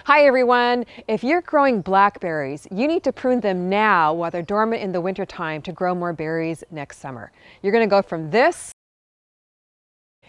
Hi everyone! If you're growing blackberries, you need to prune them now while they're dormant in the wintertime to grow more berries next summer. You're going to go from this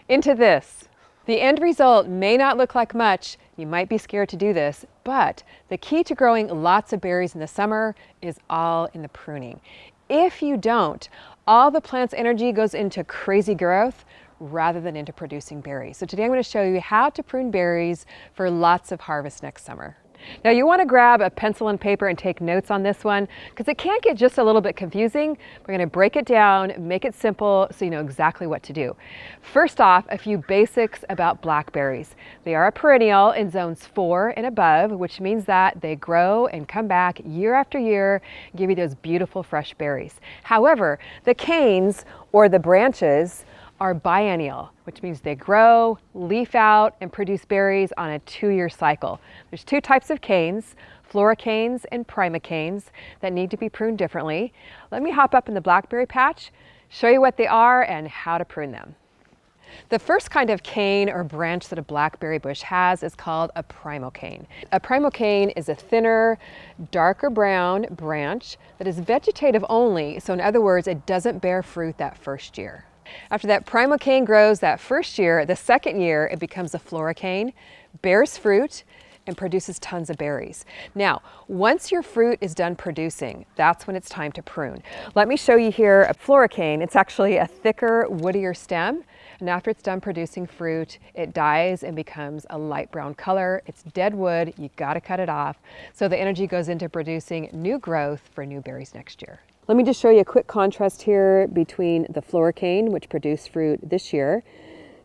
into this. The end result may not look like much, you might be scared to do this, but the key to growing lots of berries in the summer is all in the pruning. If you don't, all the plant's energy goes into crazy growth rather than into producing berries. So today I'm going to show you how to prune berries for lots of harvest next summer. Now you want to grab a pencil and paper and take notes on this one because it can get just a little bit confusing. We're going to break it down, make it simple so you know exactly what to do. First off, a few basics about blackberries. They are a perennial in zones 4 and above, which means that they grow and come back year after year and give you those beautiful fresh berries. However, the canes or the branches are biennial, which means they grow, leaf out, and produce berries on a 2-year cycle. There's 2 types of canes, floricanes and primocanes, that need to be pruned differently. Let me hop up in the blackberry patch, show you what they are and how to prune them. The first kind of cane or branch that a blackberry bush has is called a primocane. A primocane is a thinner, darker brown branch that is vegetative only, so in other words, it doesn't bear fruit that first year. After that primocane grows that first year, the second year it becomes a floricane, bears fruit, and produces tons of berries. Now, once your fruit is done producing, that's when it's time to prune. Let me show you here a floricane. It's actually a thicker, woodier stem, and after it's done producing fruit, it dies and becomes a light brown color. It's dead wood, you gotta cut it off, so the energy goes into producing new growth for new berries next year. Let me just show you a quick contrast here between the floricane, which produced fruit this year.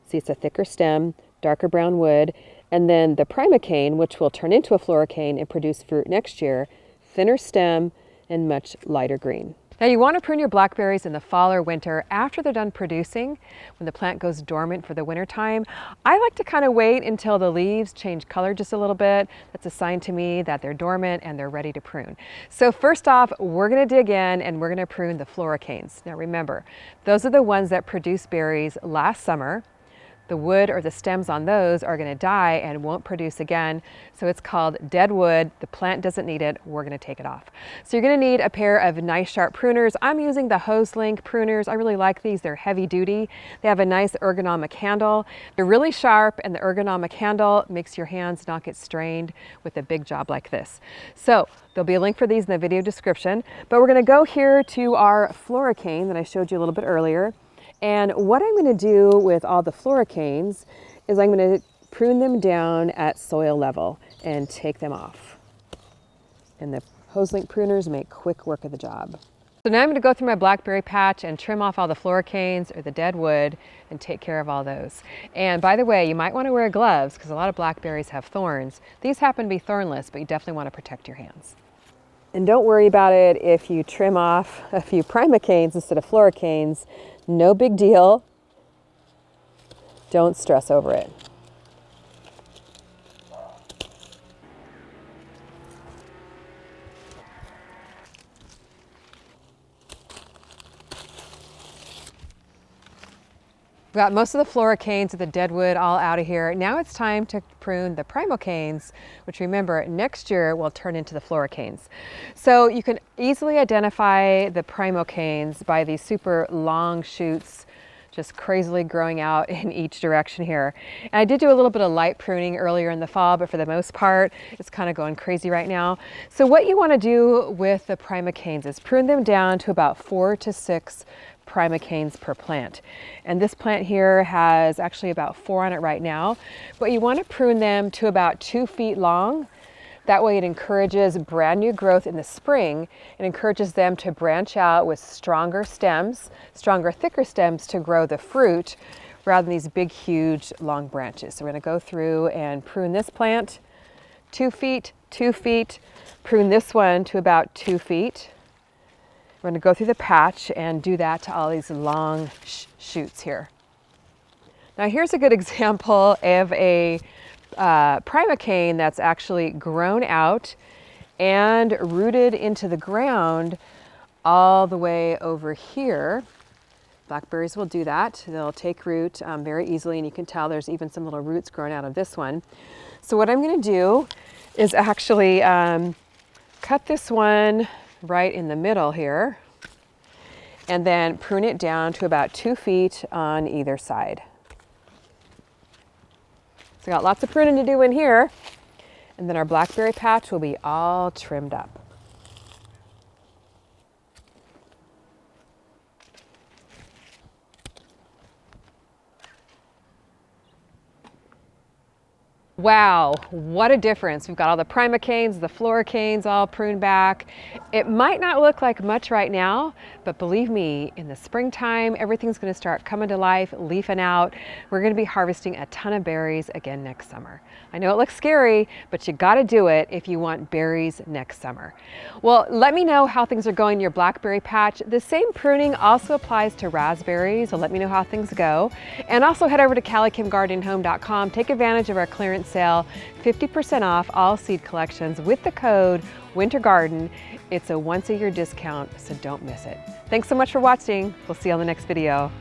See, it's a thicker stem, darker brown wood, and then the primocane, which will turn into a floricane and produce fruit next year, thinner stem and much lighter green. Now you want to prune your blackberries in the fall or winter after they're done producing, when the plant goes dormant for the winter time. I like to kind of wait until the leaves change color just a little bit. That's a sign to me that they're dormant and they're ready to prune. So first off, we're going to dig in and we're going to prune the floricanes. Now remember, those are the ones that produced berries last summer. The wood or the stems on those are going to die and won't produce again. So it's called dead wood. The plant doesn't need it. We're going to take it off. So you're going to need a pair of nice sharp pruners. I'm using the hose link pruners. I really like these. They're heavy duty. They have a nice ergonomic handle. They're really sharp, and the ergonomic handle makes your hands not get strained with a big job like this. So there'll be a link for these in the video description. But we're going to go here to our floricane that I showed you a little bit earlier. And what I'm going to do with all the floricanes is I'm going to prune them down at soil level and take them off. And the hose link pruners make quick work of the job. So now I'm going to go through my blackberry patch and trim off all the floricanes or the dead wood and take care of all those. And by the way, you might want to wear gloves because a lot of blackberries have thorns. These happen to be thornless, but you definitely want to protect your hands. And don't worry about it if you trim off a few primocanes instead of floricanes. No big deal. Don't stress over it. We've got most of the floricanes of the dead wood all out of here. Now it's time to prune the primocanes, which remember next year will turn into the floricanes. So you can easily identify the primocanes by these super long shoots just crazily growing out in each direction here. And I did do a little bit of light pruning earlier in the fall, but for the most part, it's kind of going crazy right now. So what you want to do with the primocanes is prune them down to about 4 to 6 primocanes per plant. And this plant here has actually about 4 on it right now, but you want to prune them to about 2 feet long. That way it encourages brand new growth in the spring. It encourages them to branch out with stronger stems, stronger, thicker stems to grow the fruit rather than these big, huge, long branches. So we're going to go through and prune this plant 2 feet, 2 feet, prune this one to about 2 feet. We're going to go through the patch and do that to all these long shoots here. Now here's a good example of a primocane that's actually grown out and rooted into the ground all the way over here. Blackberries will do that. They'll take root very easily, and you can tell there's even some little roots growing out of this one. So what I'm going to do is actually cut this one right in the middle here, and then prune it down to about 2 feet on either side. So got lots of pruning to do in here, and then our blackberry patch will be all trimmed up. Wow, what a difference. We've got all the primocanes, the floricanes all pruned back. It might not look like much right now, but believe me, in the springtime, everything's gonna start coming to life, leafing out. We're gonna be harvesting a ton of berries again next summer. I know it looks scary, but you gotta do it if you want berries next summer. Well, let me know how things are going in your blackberry patch. The same pruning also applies to raspberries, so let me know how things go. And also head over to CallieKimGardenHome.com. Take advantage of our clearance sale, 50% off all seed collections with the code WINTERGARDEN. It's a once-a-year discount, so don't miss it. Thanks so much for watching. We'll see you on the next video.